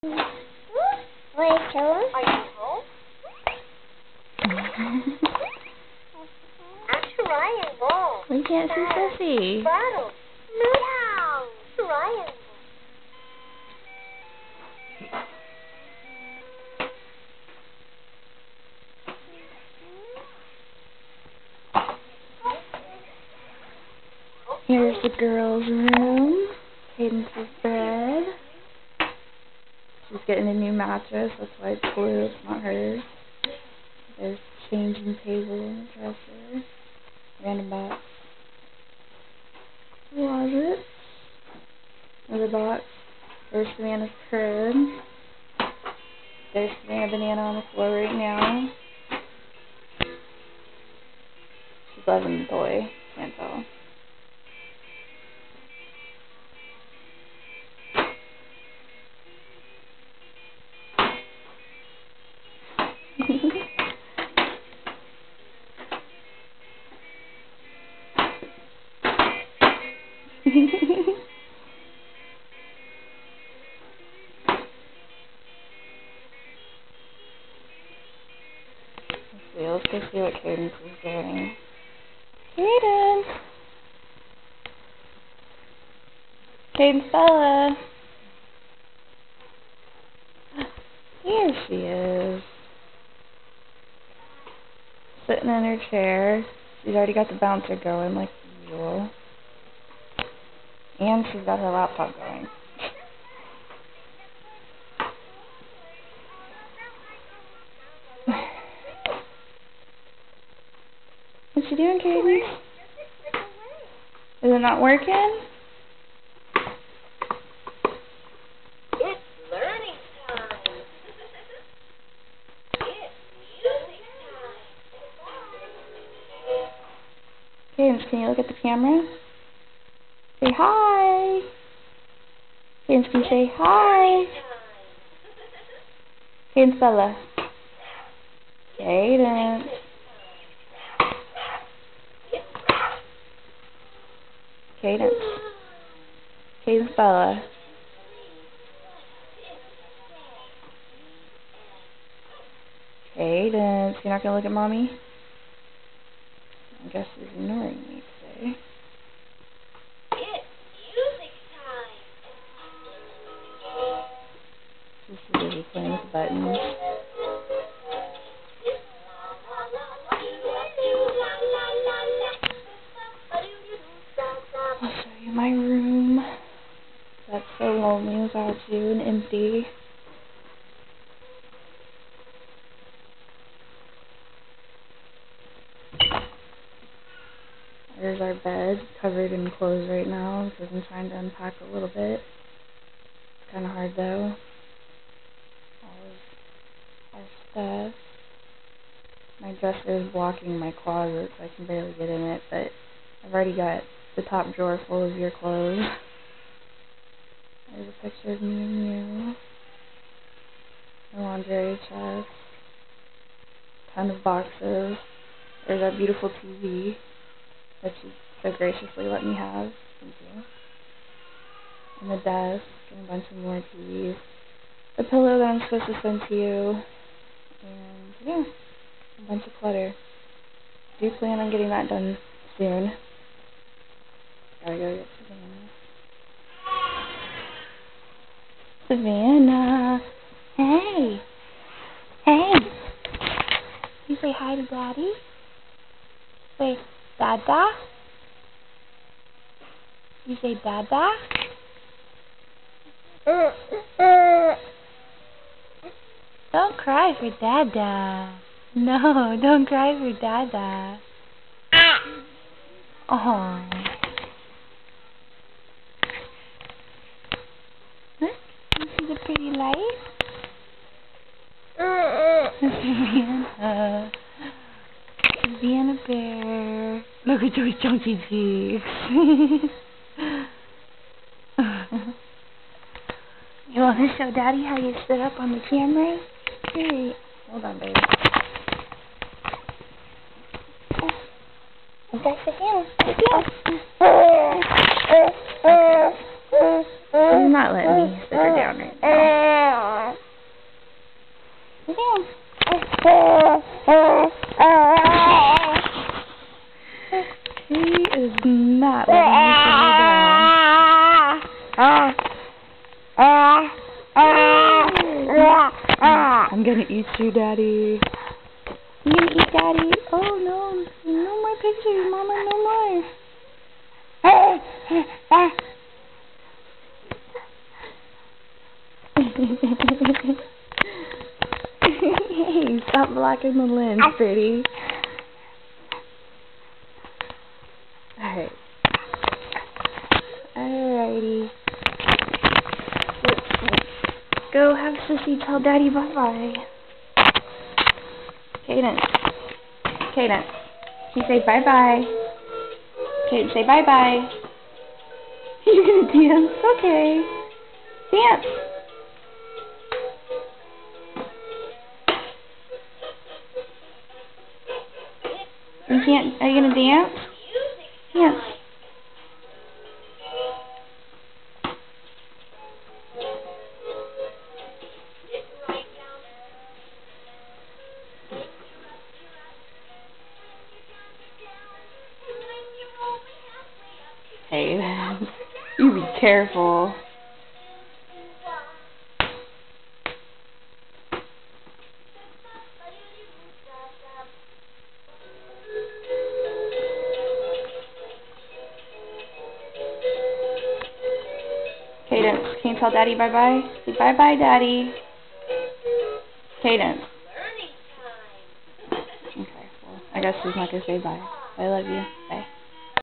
Wait, show him. Are you home? I'm trying home. We can't see Sissy. Bottle. Meow. Trying. Here's the girls' room. Cadence's bed. She's getting a new mattress, that's why it's blue, it's not hers. There's changing table and a dresser. Random box. Closet. Another box. There's Savannah's crib. There's Savannah Banana on the floor right now. She's loving the toy, can't tell. Let's go see what Cadence is doing. Cadence! Cadence Bella! Here she is. Sitting in her chair. She's already got the bouncer going like usual. And she's got her laptop going. What's she doing, Cadence? Is it not working? It's learning time. It's music time. Cadence, can you look at the camera? Say hi! Cadence, can you say hi? Cadence Bella. Cadence. Cadence. Cadence Bella. Cadence. You're not going to look at Mommy? I guess she's ignoring me today. It's music time. She's too busy playing with the buttons. I'll show you my room. That's so lonely without you and empty. There's our bed, covered in clothes right now because I'm trying to unpack a little bit. It's kind of hard though. All of our stuff. My dresser is blocking my closet so I can barely get in it, but I've already got the top drawer full of your clothes. There's a picture of me and you. A laundry chest. Ton of boxes. There's our beautiful TV that you so graciously let me have. Thank you. And the desk, and a bunch of more TVs. The pillow that I'm supposed to send to you. And yeah, a bunch of clutter. Do plan on getting that done soon. Gotta go get Savannah. Savannah! Hey! Hey! You say hi to Daddy? Say, Dada? You say Dada? Don't cry for Dada. No, don't cry for Dada. Oh. Look, you see the pretty light? Savannah. Savannah Bear. Look at those chunky cheeks. You want to show Daddy how you sit up on the camera? Hey. Hold on, baby. Okay, sit down. Sit She's not letting me sit her down right now. I'm gonna eat you, Daddy. I'm gonna eat Daddy. Oh no, no more pictures, Mama, no more. Hey, stop blocking the lens, pretty. Alright. Alrighty. Go have Sissy tell Daddy bye-bye. Cadence. Cadence. Can you say bye-bye? Cadence, say bye-bye. You're gonna dance? Okay. Dance. You can't, are you gonna dance? Dance. Cadence. You be careful. Cadence, can you tell Daddy bye-bye? Say bye-bye, Daddy. Cadence. Okay, well, I guess he's not going to say bye. I love you. Bye.